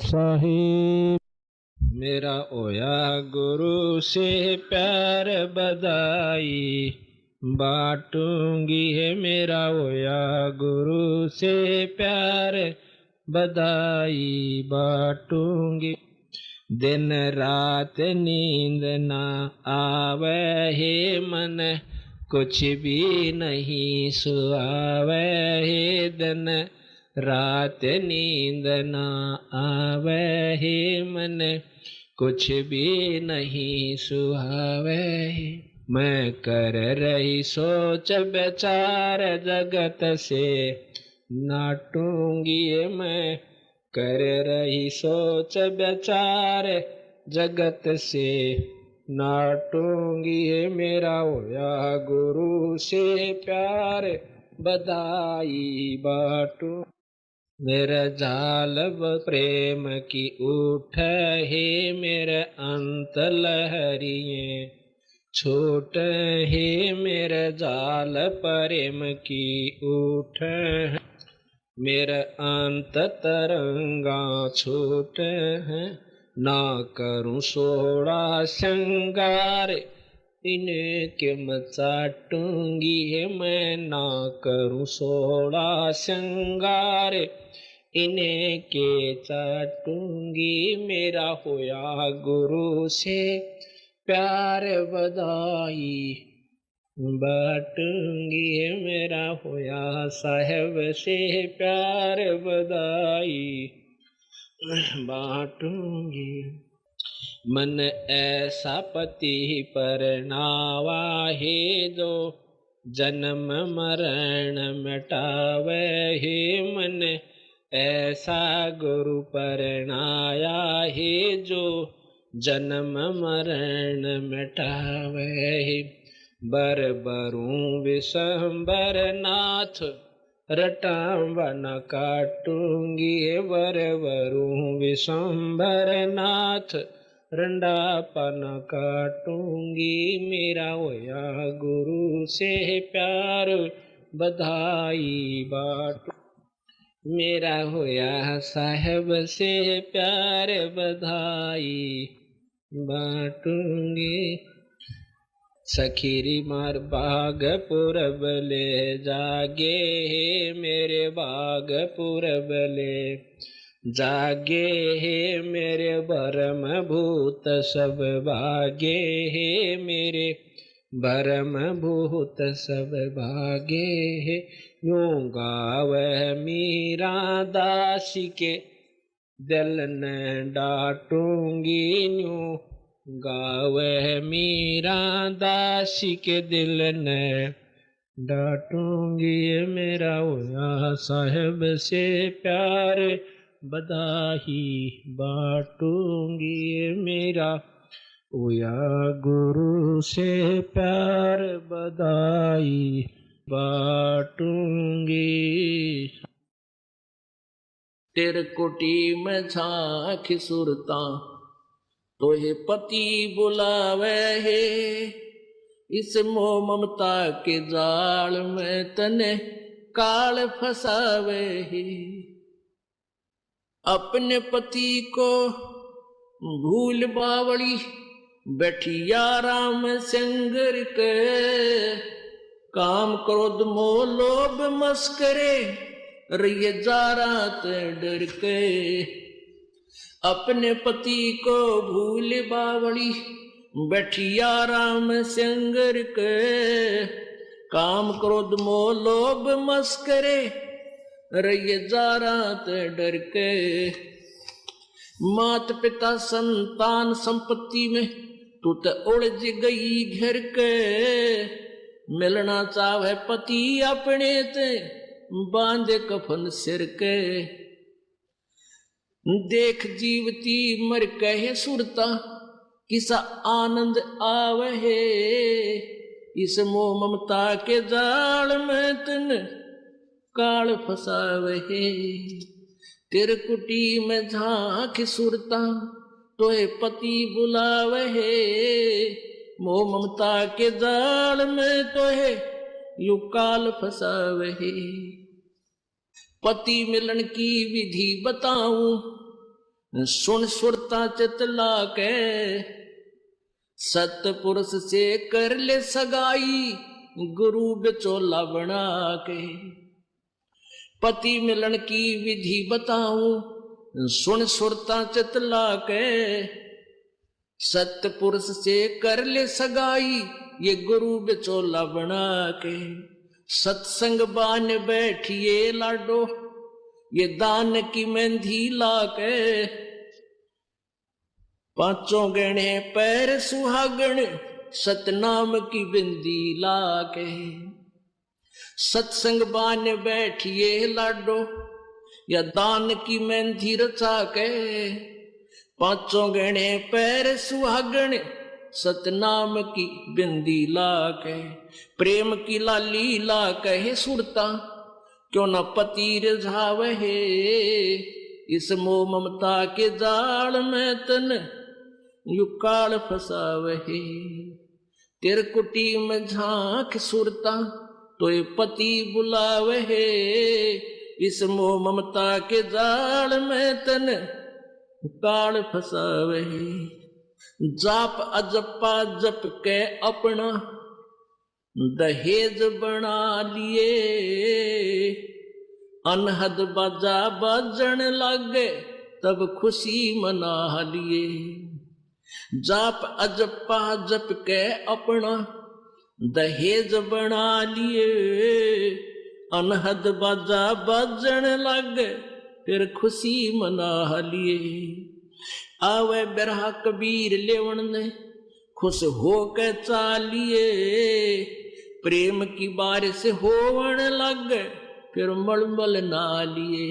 साहिब। मेरा होया गुरु से प्यार बधाई बाटूंगी है, मेरा होया गुरु से प्यार बधाई बाटूंगी। दिन रात नींद ना आवे हे मन, कुछ भी नहीं सुहावे हे। दिन रात नींद ना आवे हे मन, कुछ भी नहीं सुहावे। मैं कर रही सोच विचार जगत से नाटूंगी, मैं कर रही सोच विचार जगत से नाटूंगी। मेरा होया गुरु से प्यार बधाई बाटू। मेरे जाल प्रेम की उठ है, मेरे अंत लहरिए छोट है। मेरे जाल प्रेम की उठ है, मेरे अंत तरंगा छोट है। ना करूं सोड़ा श्रृंगार इनके मचाटूंगी है, मैं ना करूं सोड़ा श्रृंगार इन्हें के चाटूंगी। मेरा होया गुरु से प्यार बधाई बाटूंगी, मेरा होया साहेब से प्यार बधाई बाटूंगी। मन ऐसा पति परनावा है, जो जन्म मरण मिटावे हे। मन ऐसा गुरु परनाया है, जो जन्म मरण मिटावे हे। बर बरूं विशंबर नाथ रटावा न काटूंगी, बर बरूं विशंबर नाथ रंडा पन काटूंगी। मेरा होया गुरु से प्यार बधाई बाटू, मेरा होया साहेब से प्यार बधाई बाटूंगी। सखीरी मार बाग पूरब ले जागे हे, मेरे बाग पूरब ले जागे हे। मेरे भरम भूत सब भागे हे, मेरे भरम भूत सब भागे हे। यूं गावे मीरा दासी के दिल न डांटूंगी, यूं गावे मीरा दासी के दिल न डांटूंगी। मेरा होया साहेब से प्यार बधाई बाटूंगी, मेरा होया गुरु से प्यार बधाई बाटूंगी। तेरे कोटी में झांक सुरता तो हे पति बुलावे हे। इस मोह ममता के जाल में तने काल फसावे हे। अपने पति को भूल बावड़ी बैठिया राम संगर के। काम क्रोध मोह लोभ मस्करे रहिए जा रात डर के। अपने पति को भूल बावड़ी बैठिया राम संगर के। काम क्रोध मोह लोभ मस्करे रहिए जा रात डर के। मात पिता संतान संपत्ति में तू तो उलझ गई घर के। मिलना चाहे पति अपने ते बांधे कफन सिर के। देख जीवती मर कहे सुरता किसा आनंद आवे। इस मोह ममता के जाल में तन काल फसावे। तेरे कुटी में झांक सुरता तोहे पति बुलावे। मोह ममता के जाल में तोहे यू काल फसावे। पति मिलन की विधि बताऊं सुन सुरता चितला के सतपुरुष से कर ले सगाई गुरु बिचौला बना के। पति मिलन की विधि बताऊं सुन सुरता चितला के सतपुरुष से कर ले सगाई ये गुरु बिचौला बना के। सत्संग बान बैठिए लाडो ये दान की मेहंदी ला के। पांचों गणे पैर सुहागण सतनाम की बिंदी ला के। सत्संग बान बैठिए लाडो या दान की मेहंदी रचा के। पांचों गणे पैर सुहागण सतनाम की बिंदी ला के। प्रेम की लाली ला कहे सुरता क्यों न पति रिझावहे। इस मोह ममता के जाल में तन यु काल फसावहे। तेर कुटी में झांक सुरता तो ये पति बुलावहे। इस मोह ममता के जाल में तन काल फसावहे। जाप अजपा जप के अपना दहेज बना लिए। अनहद बाजा बाजन लगे तब खुशी मना लिए। जाप अजपा जप के अपना दहेज बना लिए। अनहद बाजा बाजन लगे फिर खुशी मना लिए। आवे बिरहा कबीर लेवन ने खुश हो के चालिए। प्रेम की बारिश होवन लग फिर मलमल ना लिए।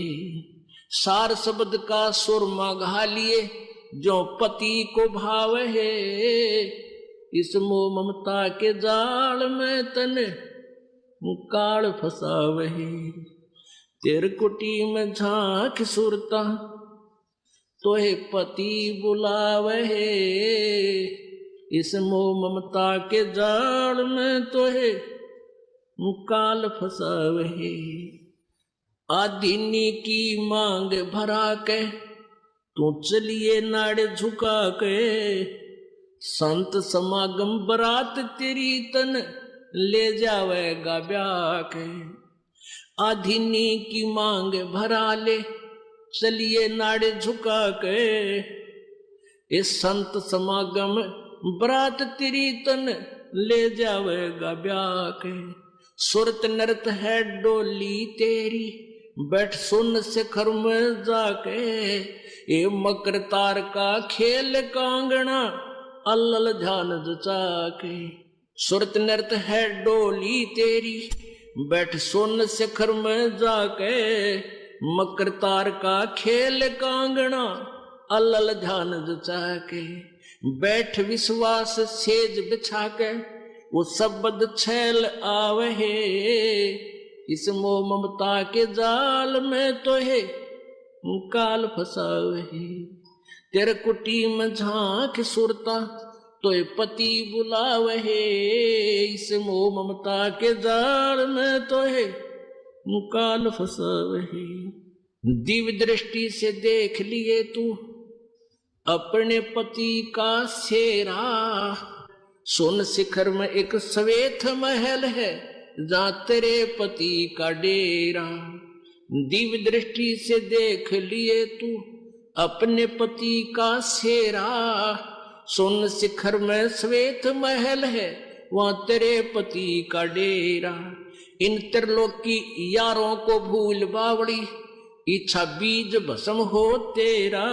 सार शब्द का सुरमा घा लिए जो पति को भाव है। इस मोह ममता के जाल में तने काल फसावहे। तेर कुटी में झांक सुरता तोहे पति बुलावहे। इस मोह ममता के जाल में तोहे काल फसावहे। आदीनी की मांग भरा के तू चलिए नाड़े झुका के। संत समागम बरात तेरी तन ले जावेगा ब्याह के। आदीनी की मांग भरा ले चलिए नाड़े झुका के। इस संत समागम बरात तेरी तन ले जावेगा ब्याह के। सुरत नृत है डोली तेरी बैठ सुन शिखर में जाके। ये मकर तार का खेल कांगना अल्लल ध्यान जचा के। सुरत नृत है डोली तेरी बैठ सुन शिखर में जाके। मकर तार का खेल कांगना अल्लल ध्यान जचा के। बैठ विश्वास सेज बिछा के वो शब्द छैल आवहे। इस मोह ममता के जाल में तो है काल फसावहे। तेरे कुटी में झांक सुरता तो पति बुलावहे। इस मोह ममता के जाल में तो है काल फसावहे। दिव्य दृष्टि से देख लिए तू अपने पति का सेरा। सुन शिखर में एक श्वेत महल है जहाँ तेरे पति का डेरा। दिव्य दृष्टि से देख लिए तू अपने पति का सेरा। सुन शिखर में श्वेत महल है वहाँ तेरे पति का डेरा। इन त्रिलोकी यारों को भूल बावड़ी इच्छा बीज भस्म हो तेरा।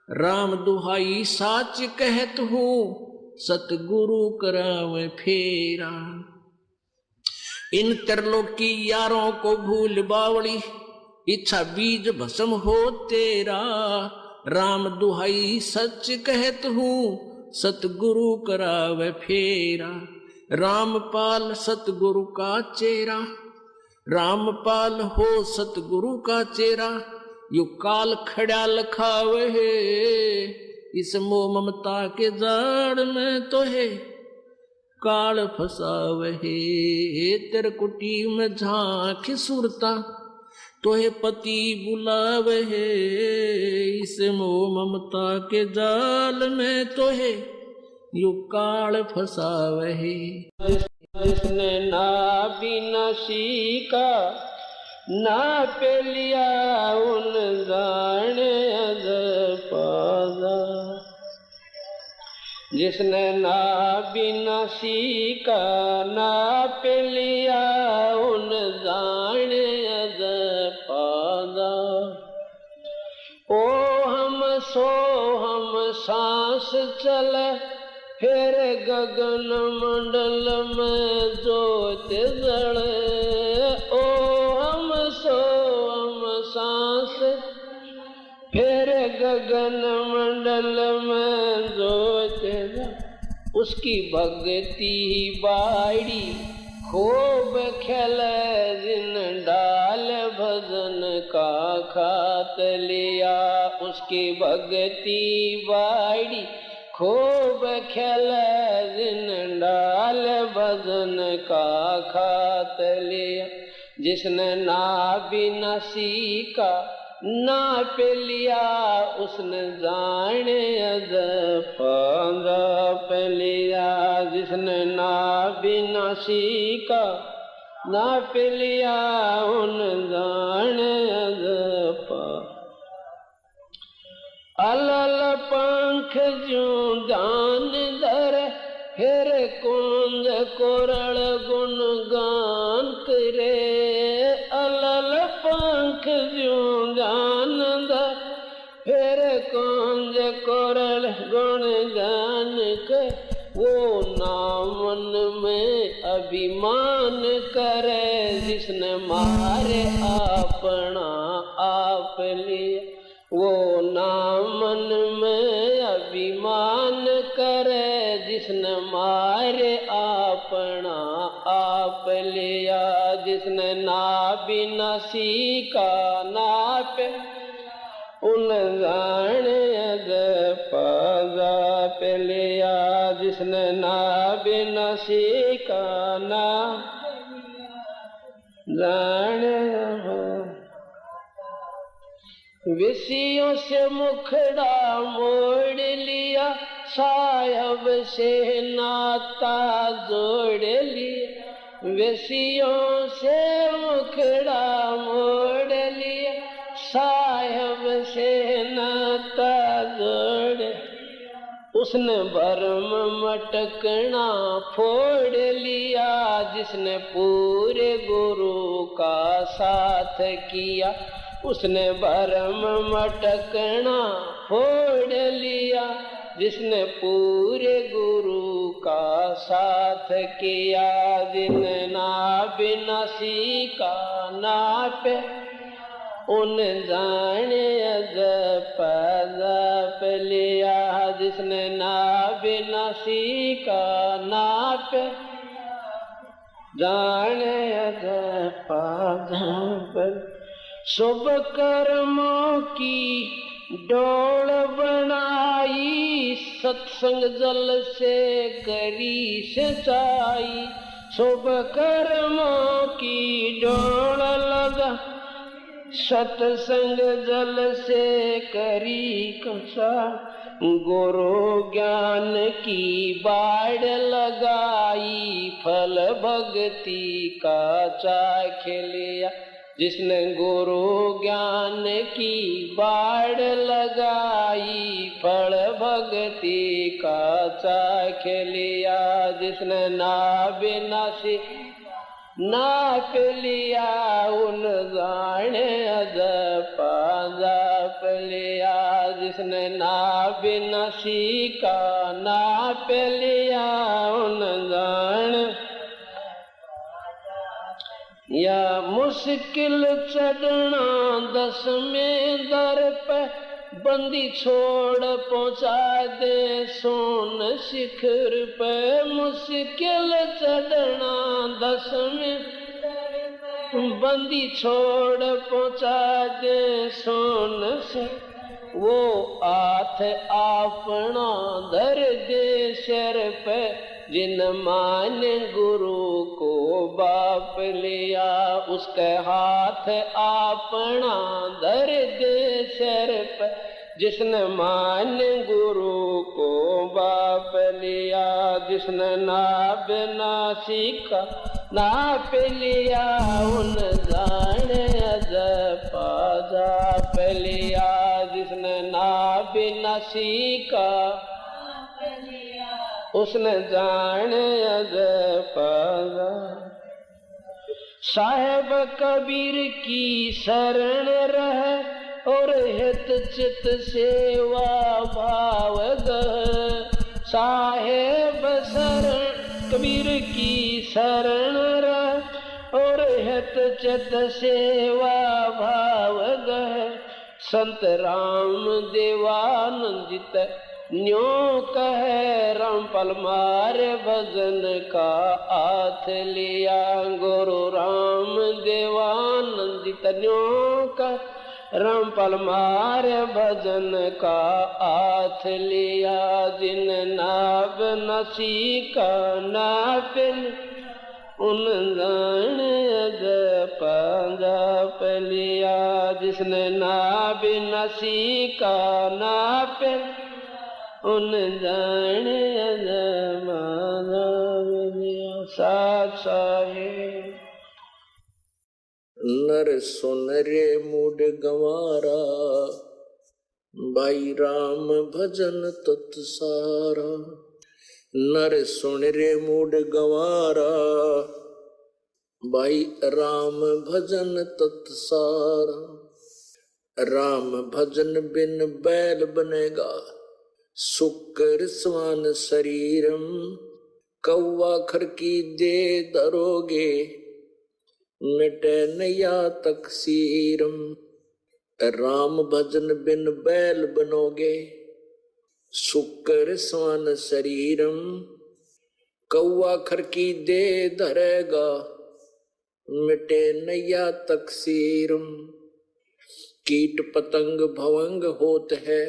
राम दुहाई साच कहत हूँ सतगुरु करावे फेरा। इन त्रिलोकी यारों को भूल बावड़ी इच्छा बीज भस्म हो तेरा। राम दुहाई सच कहत हूँ सतगुरु करावे फेरा। रामपाल सतगुरु का चेरा। रामपाल हो सतगुरु का चेरा। यू काल खड़ा लखावे है। इस मोह ममता के जाड़ में तो है काल फसावे। तेरे कुटी में झांक सुरता तोहे पति बुलावे है, इस मोह ममता के जाल में तोहे यू काल फसावे है। जिसने ना बिना सीखा ना पे लिया उन जाने अद पादा। जिसने ना बिना सीखा ना पे लिया उन जाने अद पादा। ओ हम सो हम सांस चले फिर गगन मंडल में जोत जले। ओ हम सो हम सांस फिर गगन मंडल में जोत जले। उसकी भक्ति बाड़ी खूब खेले जिन डाल भजन का खात लिया। उसकी भक्ति बाड़ी खूब खेले जिन डाल भजन का खात लिया। जिसने ना बिना सीखा ना पे लिया उसने जाने अद पादा पे लिया। जिसने ना बिना सीखा ना पे लिया उन जाने अद पादा। अलल पंख जो दान दर फिर कुंज कोरल गुण गान करे। अलल पंख जो दान दर फिर कुंज कोरल गुण गान कर। वो नामन में अभिमान करे जिसने मारे अपना आप लिया। वो नामन में अभिमान करे जिसने मारे अपना आप लिया। जिसने ना बिना सीखा ना पे उन जाने अद पादा पे लिया। जिसने ना बिना सीखा ना जाने विषयों से मुखड़ा मोड़ लिया साहब से नाता जोड़ लिया। विषयों से मुखड़ा मोड़ लिया साहब से नाता जोड़। उसने भरम मटकना फोड़ लिया जिसने पूरे गुरु का साथ किया। उसने भरम मटकना फोड़ लिया जिसने पूरे गुरु का साथ किया। जिसने ना बिना सीखा ना पे उन जाने अद पादा पे लिया। जिसने ना बिना सीखा ना पे जाने अद पादा पे। शुभ कर्मों की डोल बनाई सत्संग जल से करी सिंचाई। शुभ कर्मों की डोल लगा सत्संग जल से करी कसा। गुरु ज्ञान की बाढ़ लगाई फल भक्ति का चाख लिया। जिसने गुरु ज्ञान की बाढ़ लगाई फल भक्ति का चाख लिया। जिसने ना बिना सी ना पे लिया उन जाने अद पादा पे लिया। जिसने ना बिना सीखा ना पे लिया उन जाने। या मुश्किल चढ़ना 10वें दर पे बंदी छोड़ पहुंचा दे सोन शिखर पे। मुश्किल चढ़ना 10वें बंदी छोड़ पहुंचा दे सोन शिखर। वो हाथ अपना धर दे सिर पे जिन मान गुरु को बाप लिया। उसके हाथ अपना धर दे सिर पे। जिसने मान गुरु को बाप लिया, जिसने नाप ना सीखा नाप लिया, उन जाने अजपा जाप लिया। जिसने नाप ना सीखा उसने जाने अजपा। साहेब कबीर की शरण रहे और हित चित सेवा भाव गह। साहेब शरण कबीर की शरण रहे और हित चित सेवा भाव गह। संत राम देवानंदित न्यो कहे, रामपाल मारे भजन का हाथ लिया। गुरु राम देवानंदित न्यो कहे, रामपाल मारे भजन का हाथ लिया। जिन नाव नसी का नापिन उन जान अजपा जाप लिया। जिसने नाव नसी का नापिन उन जान अजपा जाप लिया। साथ साहेब नर सुन रे मूड गंवारा, भाई राम भजन तत् सारा। नर सुन रे मूड गंवारा, भाई राम भजन तत् सारा। राम भजन बिन बैल बनेगा, शुक्र स्वान शरीरम। कौवा खर की दे दरोगे, मिटे नया तकसीरम। राम भजन बिन बैल बनोगे, शुक्र स्वान शरीरम। कौवा खर की दे धरेगा, मिटे नया तकसीरम। कीट पतंग भवंग होत है,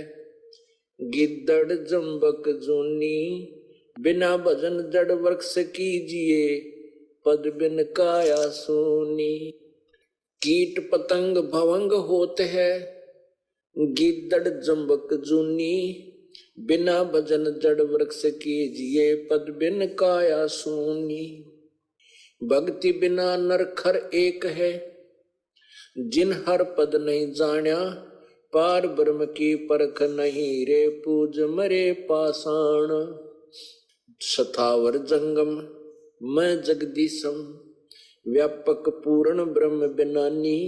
गिद्दड़ जम्बक जूनी। बिना भजन जड़ वृक्ष कीजिए, पद बिन काया सोनी। कीट पतंग भवंग होते है, गिद्दड़ जम्बक जूनी। बिना भजन जड़ वृक्ष कीजिए, पद बिन काया सोनी। भक्ति बिना नर खर एक है, जिन हर पद नहीं जान्या। पार ब्रह्म की परख नहीं रे, पूज मरे पाषाण। सथावर जंगम मैं जगदीशम, व्यापक पूर्ण ब्रह्म बिनानी।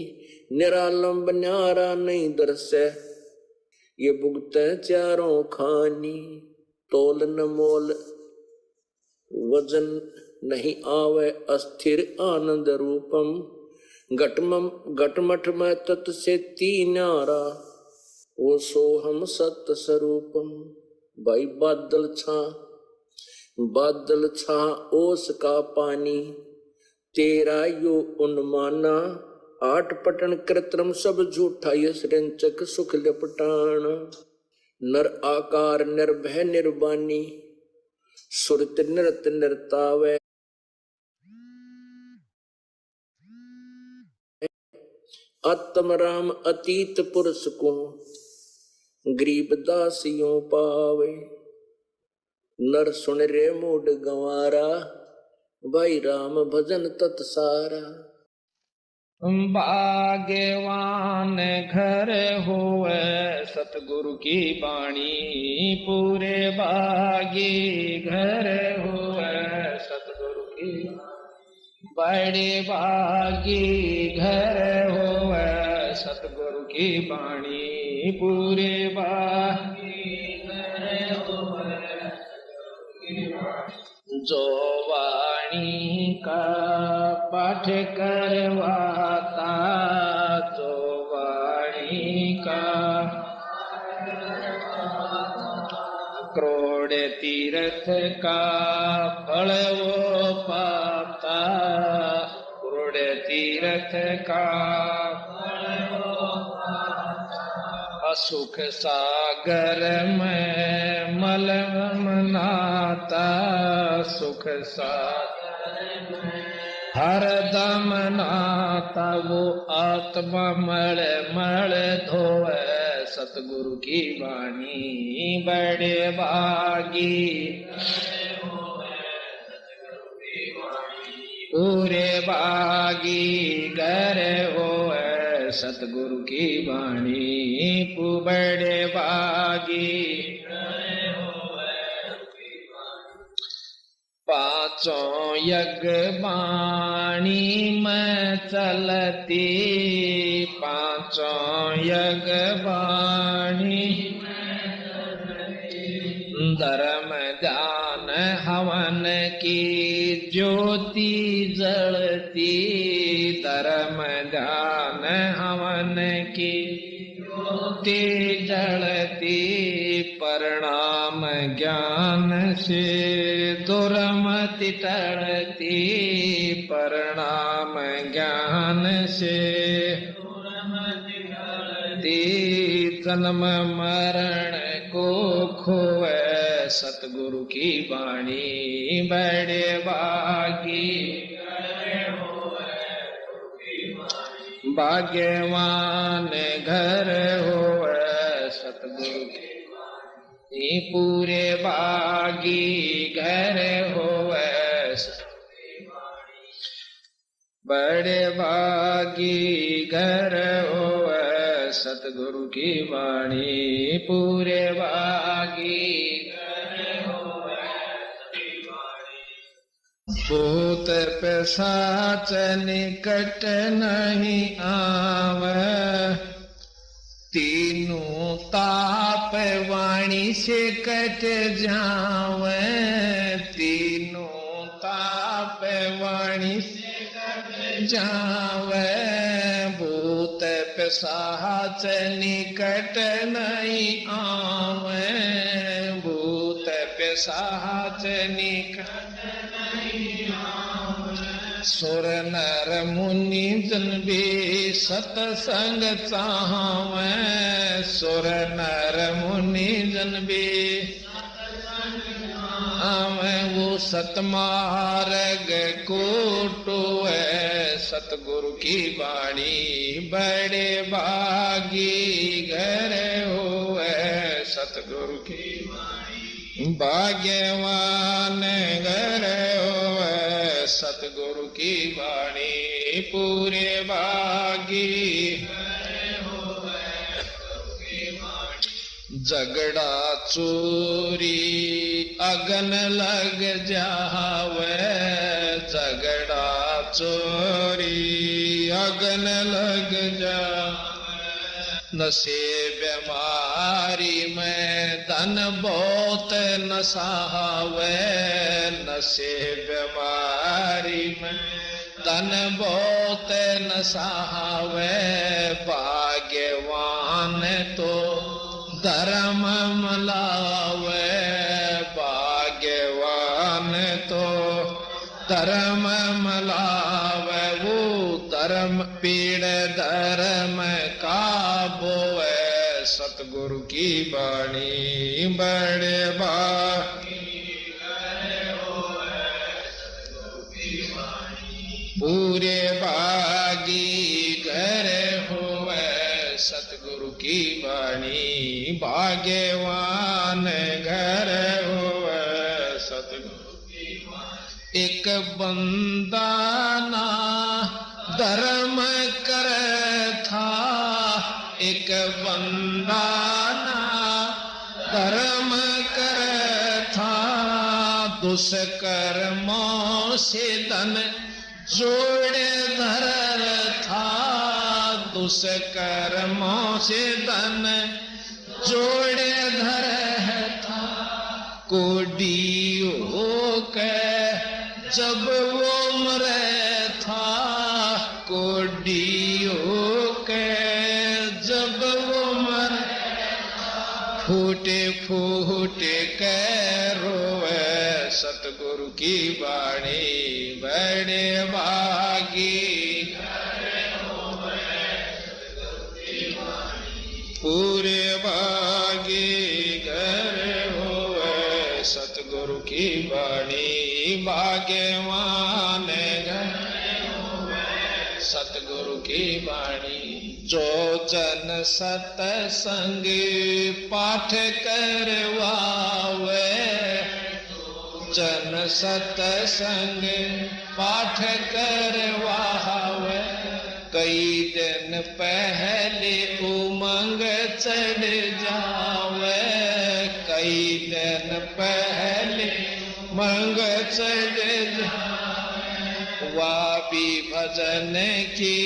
निरालंब न्यारा नहीं दर्शे, ये भुगते चारों खानी। तोल न मोल वजन नहीं आवे, अस्थिर आनंद रूपम। घटमठ में तत् से तीनारा, वो सोहम सत्य स्वरूपम। भाई बादल छा ओस का पानी, तेरा यो उन्माना। आठ पटन कृत्रम सब झूठा, यश रंचक सुख लपटान। नर आकार निर्भय निर्वाणी, सुरत नृत नृतावे। आत्म राम अतीत पुरुष को, गरीब दासियों पावे। नर सुन रे मूड गंवारा, भाई राम भजन तत् सारा। भाग्यवान घर होवे सतगुरु की बाणी, पूरे भागी घर होवे सतगुरु की। बड़े भागी घर होवे सतगुरु की बाणी, पूरे भागी घर होवे सतगुरु की बाणी। जो वाणी का पाठ करवाता, जो वाणी का करोड़ तीर्थ का फल वो पाता, करोड़ तीर्थ का फल वो पाता। सुख सागर में मलम नाता, सुख सागर में हरदम नाता वो आत्मा मल मल धोवे सतगुरु की वाणी बड़े भागी पूरे भागी घर होवे सतगुरु की वाणी बड़े भागी पांचों यज्ञ वाणी में चलती पांचों यज्ञ वाणी धर्म ध्यान हवन की ज्योति जलती धर्म ध्यान हवन की ज्योति जलती परिणाम ज्ञान से दुर्मति टलती परिणाम ज्ञान से जन्म मरण को खोए सतगुरु की वाणी बड़े भागी भाग्यवान घर होवे सतगुरु की पूरे भागी घर होवे बड़े भागी घर होवे सतगुरु की वाणी पूरे भागी भूत पिशाच निकट नहीं आवे तीनों ताप वाणी से कट जावे तीनों ताप वाणी से कट जावे भूत पिशाच निकट नहीं आवे भूत पिशाच निकट सुर नर मुनि जन भी सतसंग चाहवे सुर नर मुनि जन भी आवे वो सतमार्ग को टोए सतगुरु की वाणी बड़े भागी घर होए सतगुरु की वाणी भाग्यवान घर होए सतगुरु की वाणी पूरे भागी झगड़ा चोरी अगन लग जावे झगड़ा चोरी अगन लग जा नशे बीमारी में धन बहुत नसावे नशे बीमारी में धन बहुत नसावे भाग्यवान तो धर्म मलावे भाग्यवान तो धर्म मलावे वो धर्म पीड़ धर्म का बोवे सतगुरु की वाणी बड़े पूरे भागी घर होवे सतगुरु की वाणी भाग्यवान घर होवे सतगुरु की वाणी एक बंदा ना धर्म कर था एक बंदा ना धर्म कर था दुष्कर्मों से धन जोड़े धर था दुष्कर्मों से धन जोड़े धर था कोडी होकर जब वो मरे था कोडी होकर जब वो मरे फूटे फूटे के रोवे सतगुरु की वाणी बड़े भागी पूरे भागी घर होवे सतगुरु की वाणी भाग्यवान घर की वाणी। जो जन सतसंग पाठ करवावे, जन सतसंग पाठ करवावे, कई दिन पहले उमंग चढ़ जावे, कई दिन पहले उमंग चढ़ जावे। वापी भजन की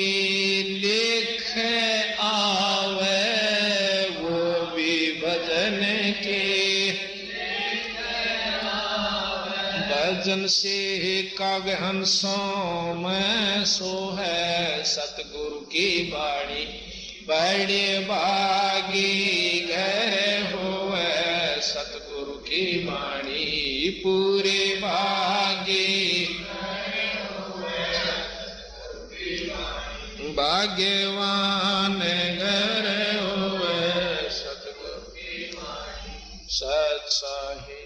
लिख आवे, वो भी भजन की भजन से काव्य हंसों में सो है सतगुरु की बाणी। बड़े बागी घर होवे सतगुरु की बाणी, पूरे बागी भाग्यवान घर होवे सतगुरु की बाणी। सत साहिब